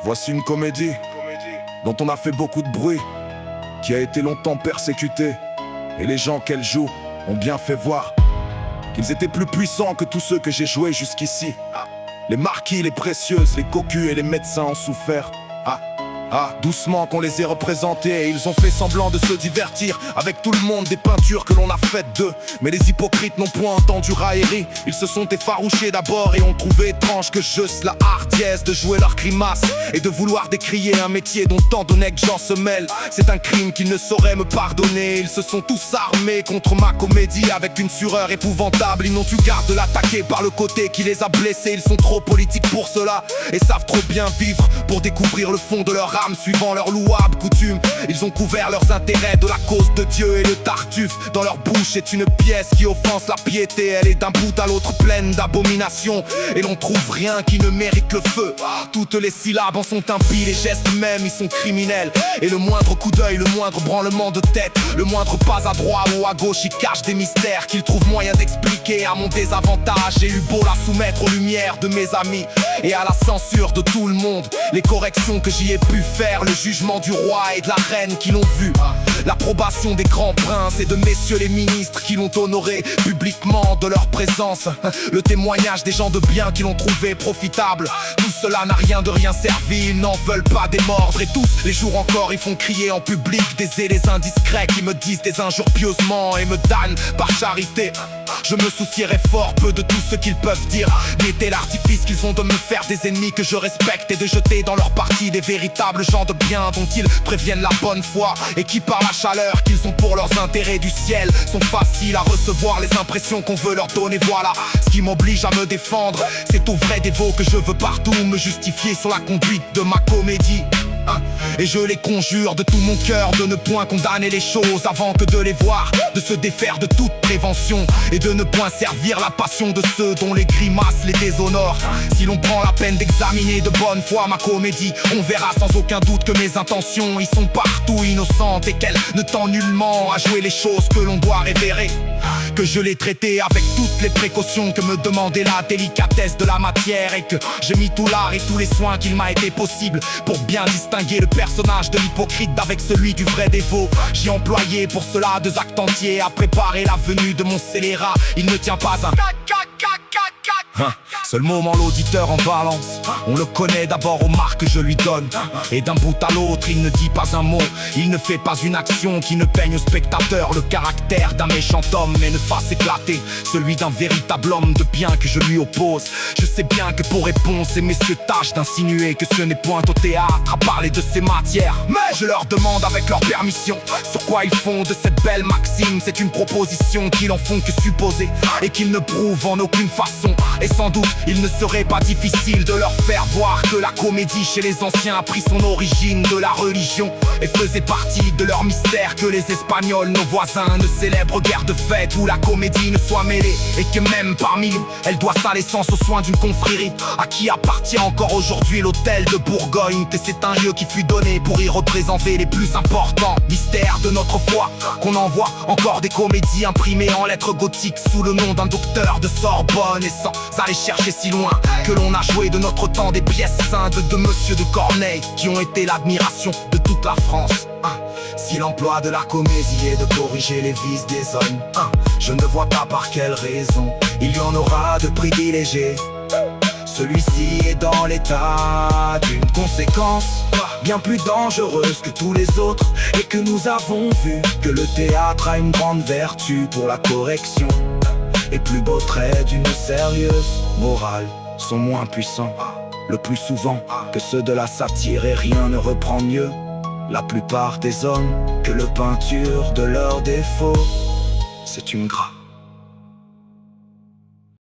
Voici une comédie dont on a fait beaucoup de bruit, qui a été longtemps persécutée, et les gens qu'elle joue ont bien fait voir qu'ils étaient plus puissants que tous ceux que j'ai joués jusqu'ici. Les marquis, les précieuses, les cocus et les médecins ont souffert. Doucement qu'on les ait représentés, et ils ont fait semblant de se divertir avec tout le monde des peintures que l'on a faites d'eux. Mais les hypocrites n'ont point entendu raillerie. Ils se sont effarouchés d'abord et ont trouvé étrange que j'eusse la hardiesse de jouer leurs grimaces et de vouloir décrier un métier dont tant d'honnêtes gens se mêlent. C'est un crime qu'ils ne sauraient me pardonner. Ils se sont tous armés contre ma comédie avec une fureur épouvantable. Ils n'ont eu garde de l'attaquer par le côté qui les a blessés. Ils sont trop politiques pour cela et savent trop bien vivre pour découvrir le fond de leur âme. Suivant leurs louables coutumes, ils ont couvert leurs intérêts de la cause de Dieu, et le tartuffe dans leur bouche est une pièce qui offense la piété. Elle est d'un bout à l'autre pleine d'abominations, et l'on trouve rien qui ne mérite le feu. Toutes les syllabes en sont impies, les gestes même ils sont criminels, et le moindre coup d'œil, le moindre branlement de tête, le moindre pas à droite ou à gauche, y cache des mystères qu'ils trouvent moyen d'expliquer à mon désavantage. J'ai eu beau la soumettre aux lumières de mes amis et à la censure de tout le monde, les corrections que j'y ai pu faire, le jugement du roi et de la reine qui l'ont vu, l'approbation des grands princes et de messieurs les ministres qui l'ont honoré publiquement de leur présence, le témoignage des gens de bien qui l'ont trouvé profitable. Tout cela n'a rien de rien servi, ils n'en veulent pas démordre, et tous les jours encore ils font crier en public des zélés indiscrets qui me disent des injures pieusement et me damnent par charité. Je me soucierai fort peu de tout ce qu'ils peuvent dire, n'était l'artifice qu'ils ont de me faire des ennemis que je respecte et de jeter dans leur partie des véritables gens de bien dont ils préviennent la bonne foi, et qui par la chaleur qu'ils ont pour leurs intérêts du ciel sont faciles à recevoir les impressions qu'on veut leur donner. Voilà ce qui m'oblige à me défendre, c'est au vrai dévot que je veux partout me justifier sur la conduite de ma comédie. Et je les conjure de tout mon cœur de ne point condamner les choses avant que de les voir, de se défaire de toute prévention et de ne point servir la passion de ceux dont les grimaces les déshonorent. Si l'on prend la peine d'examiner de bonne foi ma comédie, on verra sans aucun doute que mes intentions y sont partout innocentes, et qu'elles ne tendent nullement à jouer les choses que l'on doit révérer, que je l'ai traité avec toutes les précautions que me demandait la délicatesse de la matière, et que j'ai mis tout l'art et tous les soins qu'il m'a été possible pour bien distinguer le personnage de l'hypocrite d'avec celui du vrai dévot. J'ai employé pour cela 2 actes entiers à préparer la venue de mon scélérat. Il ne tient pas un seul moment l'auditeur en balance. On le connaît d'abord aux marques que je lui donne, et d'un bout à l'autre il ne dit pas un mot. Il ne fait pas une action qui ne peigne au spectateur le caractère d'un méchant homme, mais ne fasse éclater celui d'un véritable homme de bien que je lui oppose. Je sais bien que pour réponse ces messieurs tâchent d'insinuer que ce n'est point au théâtre à parler de ces matières, mais je leur demande avec leur permission sur quoi ils font de cette belle maxime. C'est une proposition qu'ils en font que supposer, et qu'ils ne prouvent en aucune façon. Et sans doute il ne serait pas difficile de leur faire voir que la comédie chez les anciens a pris son origine de la religion et faisait partie de leur mystère, que les Espagnols, nos voisins, ne célèbrent guère de fête où la comédie ne soit mêlée, et que même parmi nous, elle doit sa naissance aux soins d'une confrérie à qui appartient encore aujourd'hui l'hôtel de Bourgogne. Et c'est un lieu qui fut donné pour y représenter les plus importants mystères de notre foi, qu'on envoie encore des comédies imprimées en lettres gothiques sous le nom d'un docteur de Sorbonne, et sans aller chercher si loin que l'on a joué de notre temps des pièces saintes de Monsieur de Corneille qui ont été l'admiration de toute la France. Si l'emploi de la comédie est de corriger les vices des hommes, je ne vois pas par quelle raison il y en aura de privilégiés. Celui-ci est dans l'état d'une conséquence bien plus dangereuse que tous les autres, et que nous avons vu que le théâtre a une grande vertu pour la correction. Les plus beaux traits d'une sérieuse morale sont moins puissants le plus souvent que ceux de la satire, et rien ne reprend mieux la plupart des hommes que le peinture de leurs défauts. C'est une grâce.